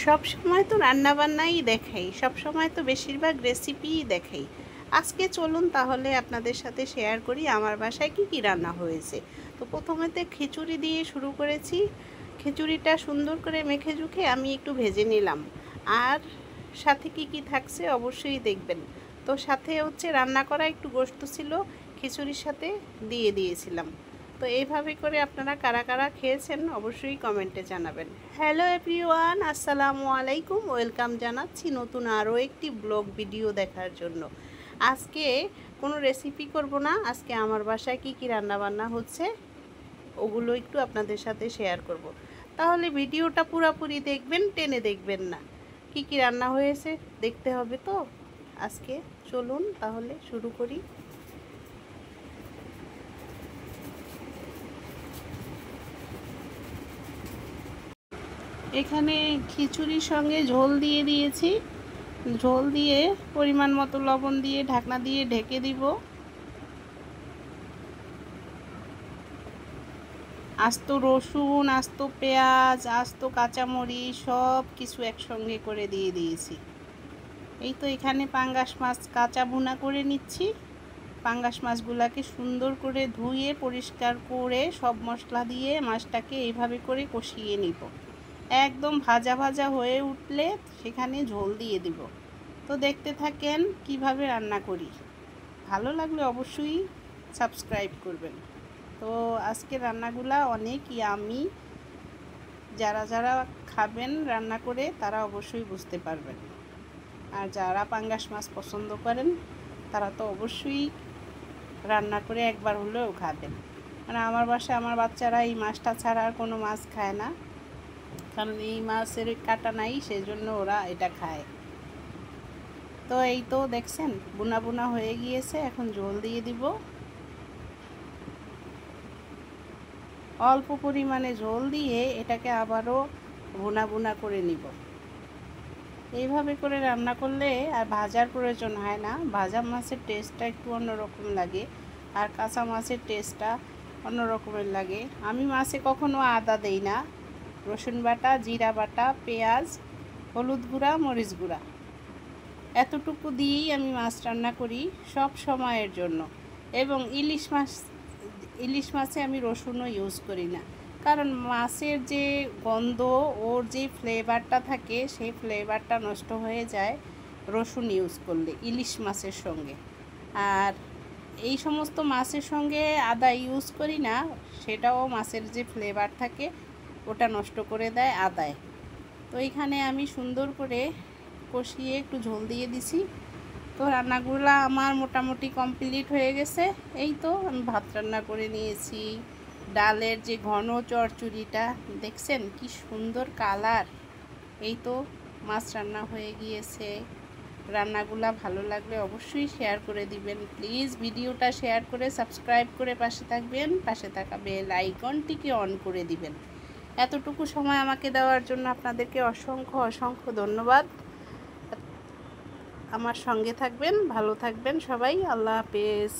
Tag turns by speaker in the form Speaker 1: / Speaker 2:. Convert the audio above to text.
Speaker 1: সব সময় তো রান্নাবান্নাই দেখাই, সব সময় তো বেশিরভাগ রেসিপিই দেখাই। আজকে চলুন তাহলে আপনাদের সাথে শেয়ার করি আমার বাসায় কি কি রান্না হয়েছে। তো প্রথমেতে খিচুড়ি দিয়ে শুরু করেছি। খিচুড়িটা সুন্দর করে মেখে ঝুঁকে আমি একটু ভেজে নিলাম। আর সাথে কি কি থাকছে অবশ্যই দেখবেন। তো সাথে হচ্ছে রান্না করা একটু গোশত ছিল, খিচুড়ির সাথে দিয়ে দিয়েছিলাম। তো এইভাবে করে আপনারা কারা কারা খেয়েছেন অবশ্যই কমেন্টে জানাবেন। হ্যালো এভরিওয়ান, আসসালামু আলাইকুম, ওয়েলকাম জানাচ্ছি নতুন আরও একটি ব্লগ ভিডিও দেখার জন্য। আজকে কোনো রেসিপি করব না, আজকে আমার বাসায় কি কি রান্না বান্না হচ্ছে ওগুলো একটু আপনাদের সাথে শেয়ার করব। তাহলে ভিডিওটা পুরোপুরি দেখবেন, টেনে দেখবেন না। কি কি রান্না হয়েছে দেখতে হবে তো আজকে। চলুন তাহলে শুরু করি। এখানে খিচুড়ির সঙ্গে ঝোল দিয়ে দিয়েছি। ঝোল দিয়ে পরিমাণ মতো লবণ দিয়ে ঢাকনা দিয়ে ঢেকে দিব। আস্ত রসুন, আস্ত পেঁয়াজ, আস্ত কাঁচামরিচ সব কিছু একসঙ্গে করে দিয়ে দিয়েছি। এই তো এখানে পাঙ্গাস মাছ কাঁচা ভুনা করে নিচ্ছি। পাঙ্গাস মাছগুলোকে সুন্দর করে ধুয়ে পরিষ্কার করে সব মশলা দিয়ে মাছটাকে এইভাবে করে কষিয়ে নিব। একদম ভাজা ভাজা হয়ে উঠলে সেখানে ঝোল দিয়ে দিব। তো দেখতে থাকেন কিভাবে রান্না করি। ভালো লাগলে অবশ্যই সাবস্ক্রাইব করবেন। তো আজকে রান্নাগুলা অনেক ইয়ামি, যারা যারা খাবেন রান্না করে তারা অবশ্যই বুঝতে পারবেন। আর যারা পাঙ্গাস মাছ পছন্দ করেন তারা তো অবশ্যই রান্না করে একবার হলেও খাবেন। মানে আমার বাসায় আমার বাচ্চারা এই মাছটা ছাড়া আর কোনো মাছ খায় না, কারণ এই মাছের কাটা নাই, সেই জন্য ওরা এটা খায়। তো এই তো দেখছেন বুনা বুনা হয়ে গিয়েছে, এখন ঝোল দিয়ে দিব। অল্প পরিমাণে ঝোল দিয়ে এটাকে আবারও বুনা বুনা করে নিব। এইভাবে করে রান্না করলে আর ভাজার প্রয়োজন হয় না। ভাজা মাছের টেস্টটা একটু অন্যরকম লাগে, আর কাঁচা মাছের টেস্টটা অন্য রকমের লাগে। আমি মাছে কখনো আদা দেই না। রসুন বাটা, জিরা বাটা, পেঁয়াজ, হলুদ গুঁড়া, মরিচ গুঁড়া এতটুকু দিয়েই আমি মাছ রান্না করি সব সময়ের জন্য। এবং ইলিশ মাছে আমি রসুনও ইউজ করি না, কারণ মাছের যে গন্ধ, ওর যে ফ্লেভারটা থাকে সেই ফ্লেভারটা নষ্ট হয়ে যায় রসুন ইউজ করলে ইলিশ মাছের সঙ্গে। আর এই সমস্ত মাছের সঙ্গে আদা ইউজ করি না, সেটাও মাছের যে ফ্লেভার থাকে ওটা নষ্ট করে দেয় আদায়। তো এখানে আমি সুন্দর করে কষিয়ে একটু ঝোল দিয়ে দিছি। তো রান্নাগুলো আমার মোটামুটি কমপ্লিট হয়ে গেছে। এই তো আমি ভাত রান্না করে নিয়েছি। ডালের যে ঘন চচ্চড়িটা দেখছেন কি সুন্দর কালার। এই তো মাছ রান্না হয়ে গিয়েছে। রান্নাগুলো ভালো লাগলে অবশ্যই শেয়ার করে দিবেন। প্লিজ ভিডিওটা শেয়ার করে সাবস্ক্রাইব করে পাশে থাকবেন। পাশে থাকা বেল আইকনটিকে অন করে দিবেন। এতটুকু সময় আমাকে দেওয়ার জন্য আপনাদেরকে অসংখ্য অসংখ্য ধন্যবাদ। আমার সঙ্গে থাকবেন, ভালো থাকবেন সবাই। আল্লাহ হাফেজ।